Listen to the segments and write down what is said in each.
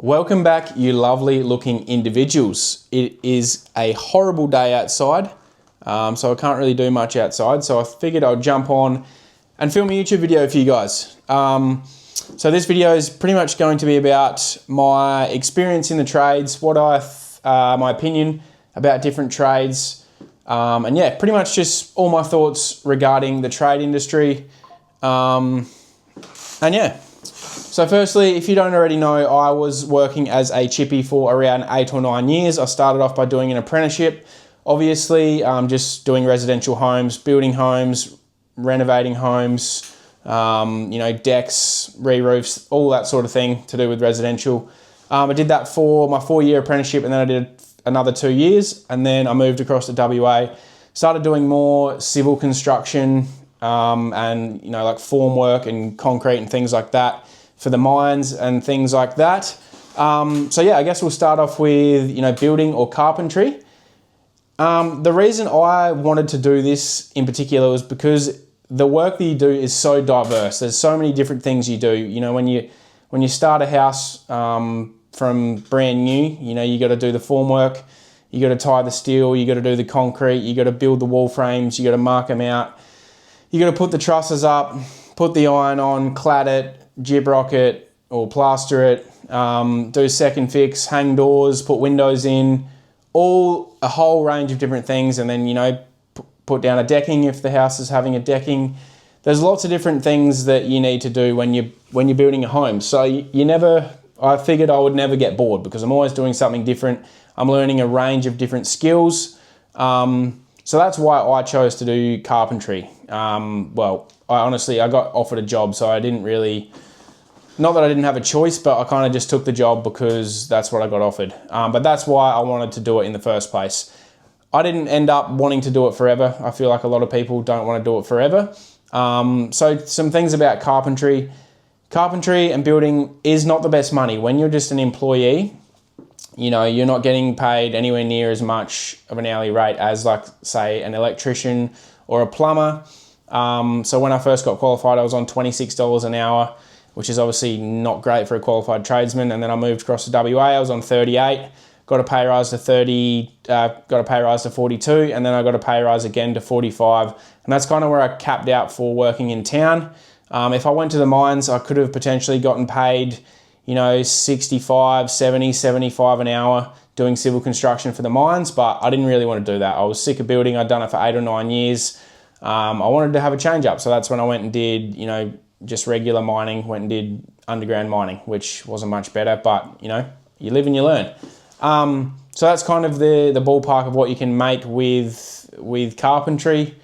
Welcome back, you lovely looking individuals. It is a horrible day outside, so I can't really do much outside, so I figured I'd jump on and film a YouTube video for you guys. So this video is pretty much going to be about my experience in the trades, my opinion about different trades, and yeah, pretty much just all my thoughts regarding the trade industry, and yeah. So firstly, if you don't already know, I was working as a chippy for around 8 or 9 years. I started off by doing an apprenticeship, obviously, just doing residential homes, building homes, renovating homes, decks, re-roofs, all that sort of thing to do with residential. I did that for my 4-year apprenticeship, and then I did another 2 years, and then I moved across to WA, started doing more civil construction, and like formwork and concrete and things like that for the mines and things like that. So yeah, I guess we'll start off with building or carpentry. The reason I wanted to do this in particular was because the work that you do is so diverse. There's so many different things you do. When you start a house from brand new, you got to do the formwork, you got to tie the steel, you got to do the concrete, you got to build the wall frames, you got to mark them out, you got to put the trusses up, put the iron on, clad it, gyprock it or plaster it, do second fix, hang doors, put windows in, a whole range of different things, and then put down a decking if the house is having a decking. There's lots of different things that you need to do when you're building a home. So I figured I would never get bored because I'm always doing something different. I'm learning a range of different skills. So that's why I chose to do carpentry. I got offered a job, so I didn't really, not that I didn't have a choice, but I kind of just took the job because that's what I got offered. But that's why I wanted to do it in the first place. I didn't end up wanting to do it forever. I feel like a lot of people don't want to do it forever. So some things about carpentry. Carpentry and building is not the best money. When you're just an employee, you're not getting paid anywhere near as much of an hourly rate as, like, say, an electrician or a plumber. So when I first got qualified, I was on $26 an hour, which is obviously not great for a qualified tradesman. And then I moved across to WA. I was on 38, got a pay rise to 30, got a pay rise to 42, and then I got a pay rise again to 45. And that's kind of where I capped out for working in town. If I went to the mines, I could have potentially gotten paid 65, 70, 75 an hour doing civil construction for the mines, but I didn't really want to do that. I was sick of building. I'd done it for 8 or 9 years. I wanted to have a change up, so that's when I went and did, just regular mining, went and did underground mining, which wasn't much better, but, you live and you learn. So that's kind of the ballpark of what you can make with carpentry.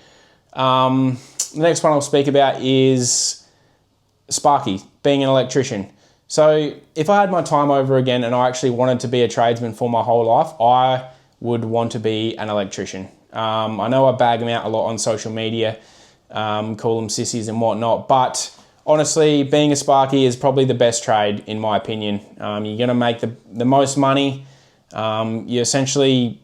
The next one I'll speak about is Sparky, being an electrician. So if I had my time over again and I actually wanted to be a tradesman for my whole life, I would want to be an electrician. I know I bag them out a lot on social media, call them sissies and whatnot, but honestly, being a Sparky is probably the best trade in my opinion. You're going to make the most money. You essentially,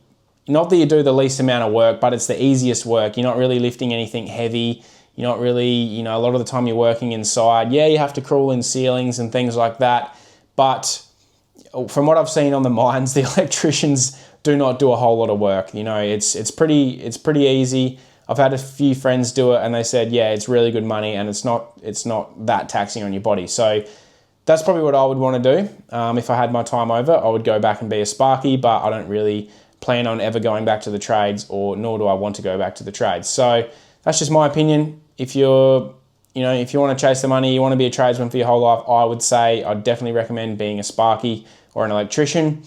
not that you do the least amount of work, but it's the easiest work. You're not really lifting anything heavy. You're not really, a lot of the time you're working inside. Yeah, you have to crawl in ceilings and things like that. But from what I've seen on the mines, the electricians do not do a whole lot of work. It's pretty easy. I've had a few friends do it and they said, yeah, it's really good money and it's not that taxing on your body. So that's probably what I would want to do. If I had my time over, I would go back and be a Sparky, but I don't really plan on ever going back to the trades, nor do I want to go back to the trades. So that's just my opinion. If you're, if you want to chase the money, you want to be a tradesman for your whole life, I would say I'd definitely recommend being a Sparky or an electrician.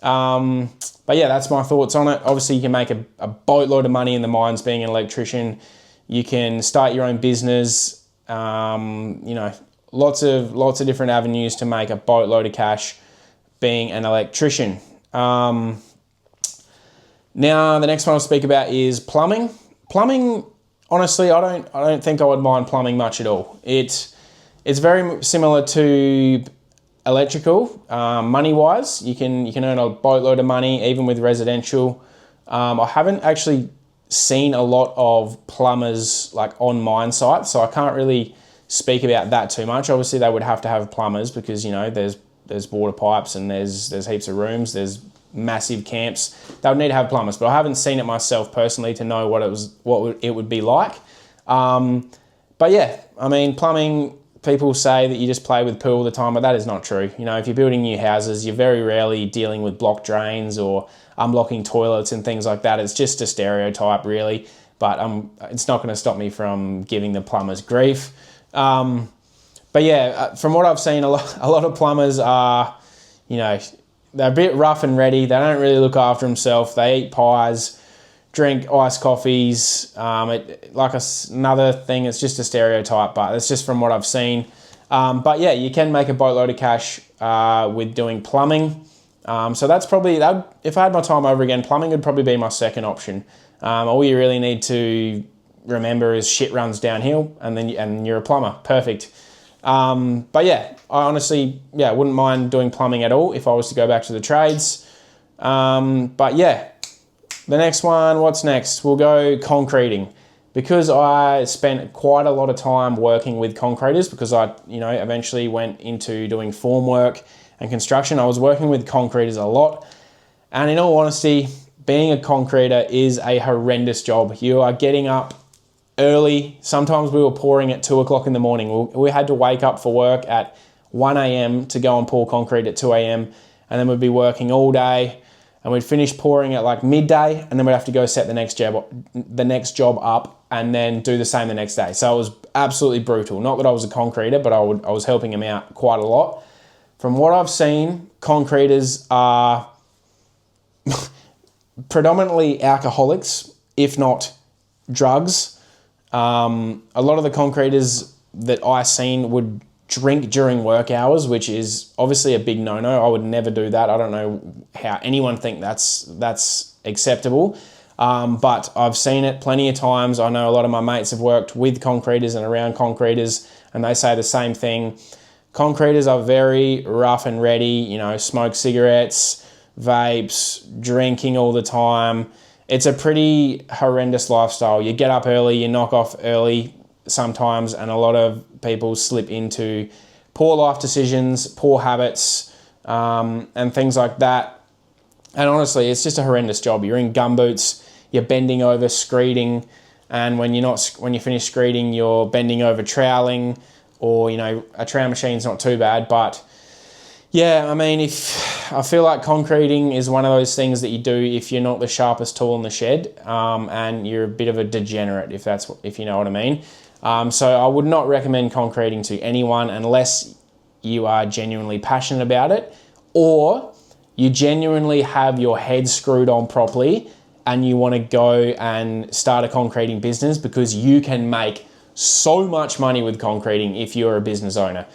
But yeah, that's my thoughts on it. Obviously, you can make a boatload of money in the mines being an electrician. You can start your own business. Lots of different avenues to make a boatload of cash being an electrician. Now, the next one I'll speak about is plumbing. Plumbing, honestly, I don't think I would mind plumbing much at all. It's very similar to electrical, money-wise. You can earn a boatload of money even with residential. I haven't actually seen a lot of plumbers like on mine sites, so I can't really speak about that too much. Obviously, they would have to have plumbers because there's there's water pipes and there's heaps of rooms, there's massive camps. They would need to have plumbers, but I haven't seen it myself personally to know what it would be like. But yeah, I mean, plumbing, people say that you just play with poo all the time, but that is not true. You know, if you're building new houses, you're very rarely dealing with blocked drains or unblocking toilets and things like that. It's just a stereotype, really, but it's not going to stop me from giving the plumbers grief. But yeah, from what I've seen, a lot of plumbers are, you know, they're a bit rough and ready. They don't really look after themselves. They eat pies, drink iced coffees. Another thing, it's just a stereotype, but it's just from what I've seen. But yeah, you can make a boatload of cash with doing plumbing. So that's probably, if I had my time over again, plumbing would probably be my second option. All you really need to remember is shit runs downhill, and you're a plumber. Perfect. But yeah, I honestly, wouldn't mind doing plumbing at all if I was to go back to the trades. But yeah, the next one, what's next? We'll go concreting. Because I spent quite a lot of time working with concreters, because I, eventually went into doing formwork and construction. I was working with concreters a lot. And in all honesty, being a concreter is a horrendous job. You are getting up early. Sometimes we were pouring at 2 o'clock in the morning. We had to wake up for work at 1 a.m. to go and pour concrete at 2 a.m. And then we'd be working all day, and we'd finish pouring at like midday, and then we'd have to go set the next job up and then do the same the next day. So it was absolutely brutal. Not that I was a concreter, but I was helping him out quite a lot. From what I've seen, concreters are predominantly alcoholics, if not drugs. A lot of the concreters that I seen would drink during work hours, which is obviously a big no-no. I would never do that. I don't know how anyone think that's acceptable. But I've seen it plenty of times. I know a lot of my mates have worked with concreters and around concreters, and they say the same thing. Concreters are very rough and ready, smoke cigarettes, vapes, drinking all the time. It's a pretty horrendous lifestyle. You get up early, you knock off early sometimes, and a lot of people slip into poor life decisions, poor habits, and things like that. And honestly, it's just a horrendous job. You're in gumboots, you're bending over, screeding, and when you finish screeding, you're bending over troweling, or a trowel machine's not too bad, but yeah, I mean, I feel like concreting is one of those things that you do if you're not the sharpest tool in the shed, and you're a bit of a degenerate, if you know what I mean. So I would not recommend concreting to anyone unless you are genuinely passionate about it, or you genuinely have your head screwed on properly and you want to go and start a concreting business, because you can make so much money with concreting if you're a business owner.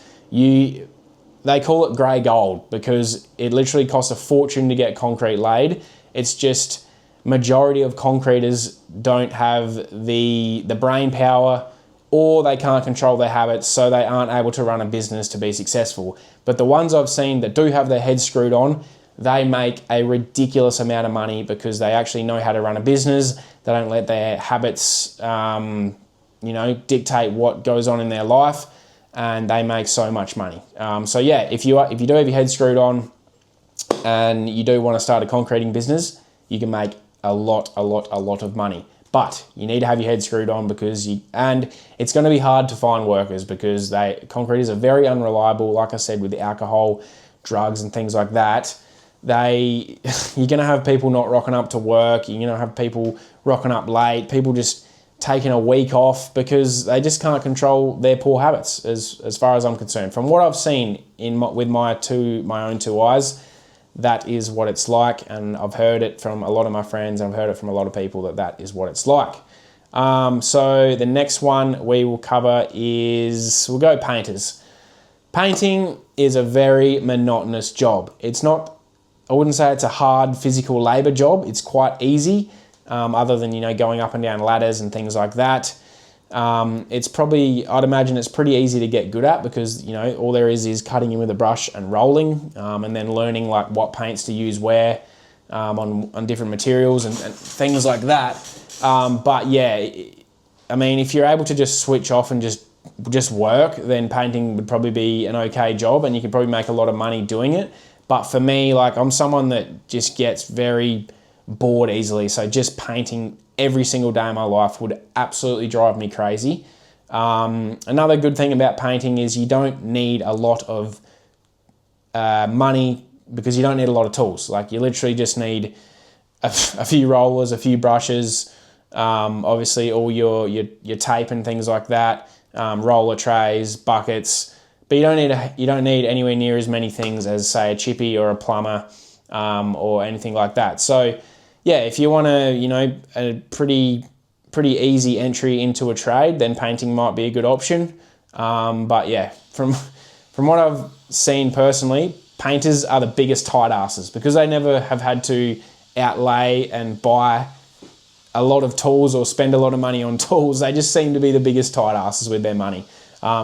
They call it grey gold because it literally costs a fortune to get concrete laid. It's just majority of concreters don't have the brain power, or they can't control their habits, so they aren't able to run a business to be successful. But the ones I've seen that do have their heads screwed on, they make a ridiculous amount of money because they actually know how to run a business. They don't let their habits, dictate what goes on in their life, and they make so much money. So yeah, if you do have your head screwed on and you do want to start a concreting business, you can make a lot of money. But you need to have your head screwed on, and it's going to be hard to find workers because concreters are very unreliable. Like I said, with the alcohol, drugs, and things like that, you're going to have people not rocking up to work. You're going to have people rocking up late. People just taking a week off because they just can't control their poor habits, as far as I'm concerned. From what I've seen with my own two eyes, that is what it's like, and I've heard it from a lot of my friends, and I've heard it from a lot of people that is what it's like. So the next one we will cover we'll go painters. Painting is a very monotonous job. I wouldn't say it's a hard physical labour job. It's quite easy, other than, going up and down ladders and things like that. I'd imagine it's pretty easy to get good at because, all there is cutting in with a brush and rolling, and then learning like what paints to use where, on different materials and things like that. But yeah, I mean, if you're able to just switch off and just just work, then painting would probably be an okay job and you could probably make a lot of money doing it. But for me, like, I'm someone that just gets very bored easily. So just painting every single day of my life would absolutely drive me crazy. Another good thing about painting is you don't need a lot of money, because you don't need a lot of tools. Like, you literally just need a few rollers, a few brushes, obviously all your tape and things like that, roller trays, buckets. But you don't need anywhere near as many things as, say, a chippy or a plumber, or anything like that. So yeah, if you want a pretty easy entry into a trade, then painting might be a good option. But yeah, from what I've seen personally, painters are the biggest tight asses because they never have had to outlay and buy a lot of tools or spend a lot of money on tools. They just seem to be the biggest tight asses with their money,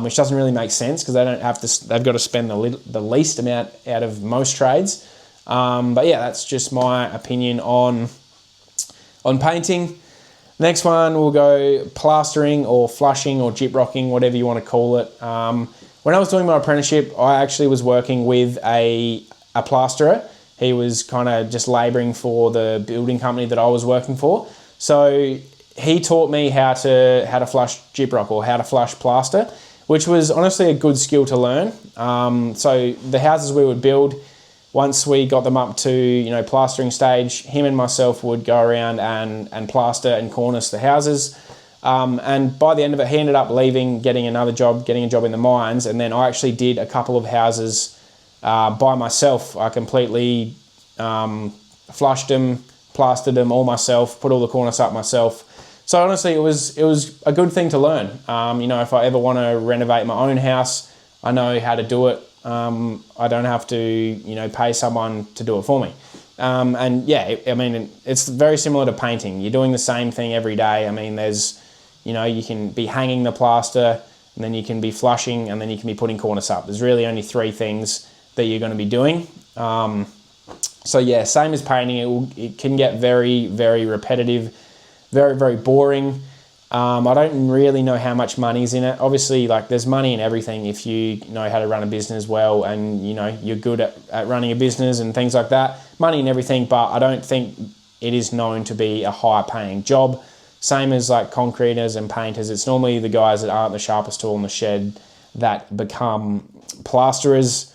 which doesn't really make sense because they've got to spend the least amount out of most trades. But yeah, that's just my opinion on painting. Next one, we'll go plastering or flushing or gyprocking, whatever you want to call it. When I was doing my apprenticeship, I actually was working with a plasterer. He was kind of just labouring for the building company that I was working for. So he taught me how to flush gyprock or how to flush plaster, which was honestly a good skill to learn. So the houses we would build, once we got them up to plastering stage, him and myself would go around and plaster and cornice the houses. And by the end of it, he ended up leaving, getting a job in the mines, and then I actually did a couple of houses by myself. I completely flushed them, plastered them all myself, put all the cornice up myself. So honestly, it was a good thing to learn. If I ever want to renovate my own house, I know how to do it. I don't have to pay someone to do it for me. And yeah, it's very similar to painting. You're doing the same thing every day. I mean, there's you can be hanging the plaster, and then you can be flushing, and then you can be putting cornice up. There's really only 3 things that you're going to be doing. So yeah, same as painting, it can get very, very repetitive, very, very boring. I don't really know how much money's in it. Obviously, like, there's money in everything if you know how to run a business well and you're good at running a business and things like that. Money in everything, but I don't think it is known to be a high paying job. Same as like concreters and painters. It's normally the guys that aren't the sharpest tool in the shed that become plasterers.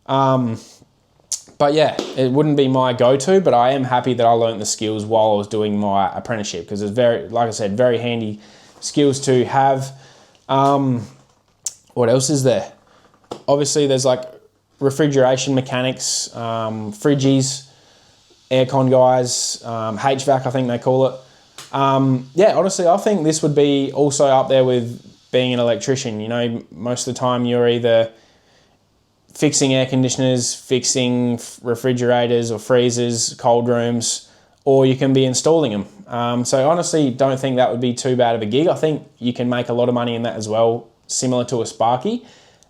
But yeah, it wouldn't be my go-to, but I am happy that I learned the skills while I was doing my apprenticeship because it's very, like I said, very handy skills to have. What else is there? Obviously, there's like refrigeration mechanics, fridgies, aircon guys, HVAC, I think they call it. Yeah, honestly, I think this would be also up there with being an electrician. Most of the time you're either fixing air conditioners, fixing refrigerators or freezers, cold rooms, or you can be installing them. So honestly, don't think that would be too bad of a gig. I think you can make a lot of money in that as well, similar to a Sparky.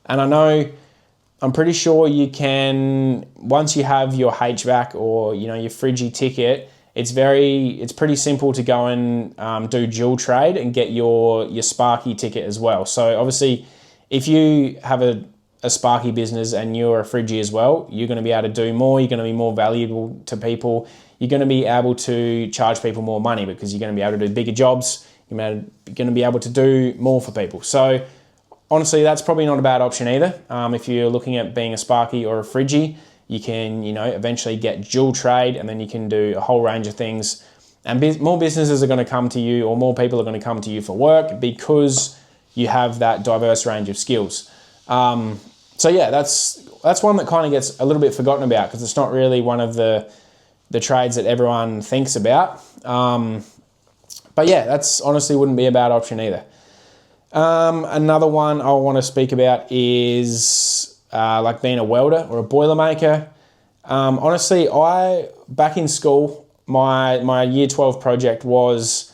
And I'm pretty sure you can, once you have your HVAC or your Fridgie ticket, it's pretty simple to go and do dual trade and get your Sparky ticket as well. So obviously, if you have a Sparky business and you're a Fridgie as well, you're going to be able to do more. You're going to be more valuable to people. You're going to be able to charge people more money because you're going to be able to do bigger jobs. You're going to be able to do more for people. So honestly, that's probably not a bad option either. If you're looking at being a Sparky or a Fridgie, you can, eventually get dual trade, and then you can do a whole range of things. And more businesses are going to come to you, or more people are going to come to you for work because you have that diverse range of skills. So yeah, that's one that kind of gets a little bit forgotten about because it's not really one of the trades that everyone thinks about. But yeah, that's honestly wouldn't be a bad option either. Another one I want to speak about is like being a welder or a boilermaker. Honestly, back in school, my year 12 project was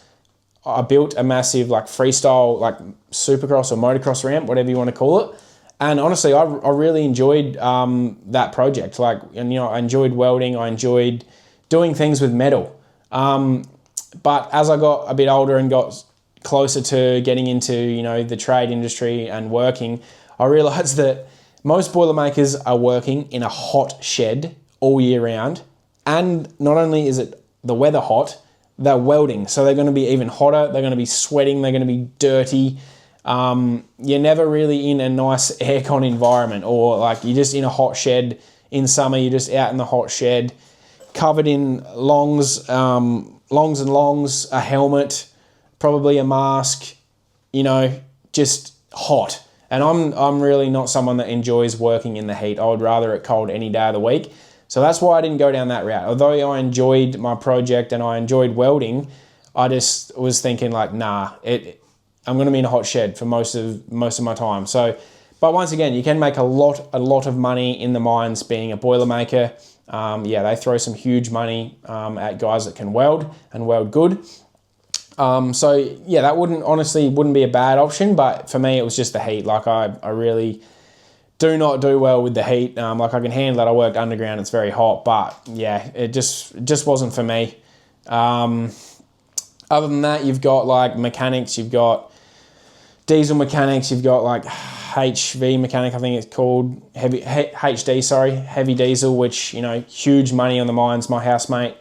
I built a massive like freestyle like supercross or motocross ramp, whatever you want to call it. And honestly, I really enjoyed that project. I enjoyed welding. I enjoyed doing things with metal. But as I got a bit older and got closer to getting into, you know, the trade industry and working, I realized that most Boilermakers are working in a hot shed all year round. And not only is it the weather hot, they're welding. So they're going to be even hotter. They're going to be sweating. They're going to be dirty. You're never really in a nice aircon environment, or like you're just in a hot shed in summer. You're just out in the hot shed, covered in longs and longs, a helmet, probably a mask, you know, just hot. And I'm really not someone that enjoys working in the heat. I would rather it cold any day of the week. So that's why I didn't go down that route. Although I enjoyed my project and I enjoyed welding, I just was thinking like, nah, I'm going to be in a hot shed for most of my time. So, but once again, you can make a lot of money in the mines being a Boilermaker. Yeah, they throw some huge money at guys that can weld and weld good. So yeah, that wouldn't be a bad option, but for me, it was just the heat. Like I really do not do well with the heat. Like I can handle it. I worked underground. It's very hot, but yeah, it just wasn't for me. Other than that, you've got like mechanics, you've got diesel mechanics, you've got like HV mechanic, I think it's called, heavy diesel, which, you know, huge money on the mines. My housemate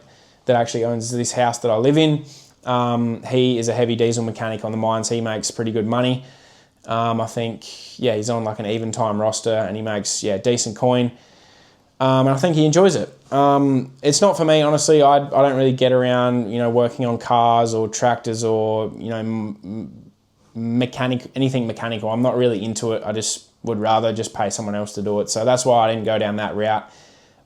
that actually owns this house that I live in, he is a heavy diesel mechanic on the mines. He makes pretty good money. I think, yeah, he's on like an even time roster and he makes, yeah, decent coin. And I think he enjoys it. It's not for me, honestly. I don't really get around, you know, working on cars or tractors or, you know, anything mechanical. I'm not really into it. I just would rather just pay someone else to do it. So that's why I didn't go down that route.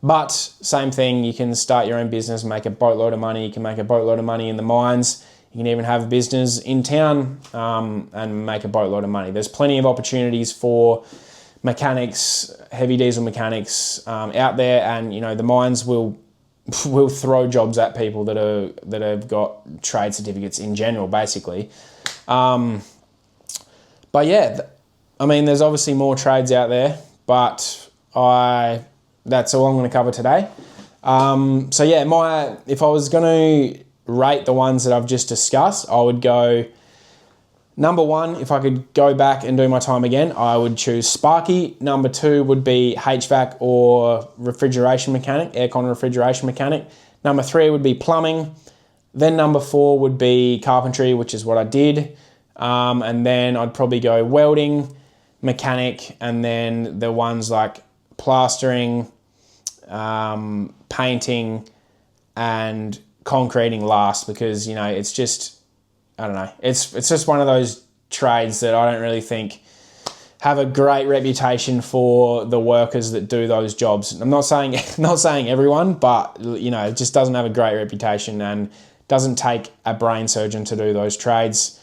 But same thing, you can start your own business, make a boatload of money. You can make a boatload of money in the mines. You can even have a business in town and make a boatload of money. There's plenty of opportunities for mechanics, heavy diesel mechanics out there, and you know the mines will throw jobs at people that have got trade certificates in general, basically. But yeah, I mean, there's obviously more trades out there, but that's all I'm going to cover today. So yeah, if I was going to rate the ones that I've just discussed, I would go number 1. If I could go back and do my time again, I would choose Sparky. Number 2 would be HVAC or refrigeration mechanic, aircon refrigeration mechanic. Number 3 would be plumbing. Then number 4 would be carpentry, which is what I did. And then I'd probably go welding, mechanic, and then the ones like plastering, painting, and concreting last, because, you know, it's just, I don't know, it's just one of those trades that I don't really think have a great reputation for the workers that do those jobs. I'm not saying everyone, but, you know, it just doesn't have a great reputation and doesn't take a brain surgeon to do those trades.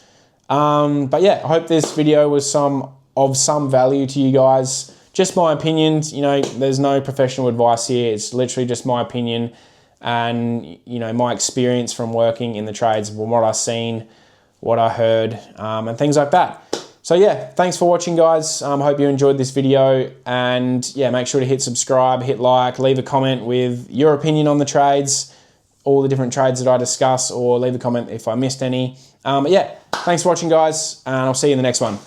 But yeah, I hope this video was of some value to you guys. Just my opinions, you know, there's no professional advice here. It's literally just my opinion and, you know, my experience from working in the trades, from what I've seen, what I heard, and things like that. So yeah, thanks for watching, guys. I hope you enjoyed this video, and yeah, make sure to hit subscribe, hit like, leave a comment with your opinion on the trades, all the different trades that I discuss, or leave a comment if I missed any. But yeah, thanks for watching, guys, and I'll see you in the next one.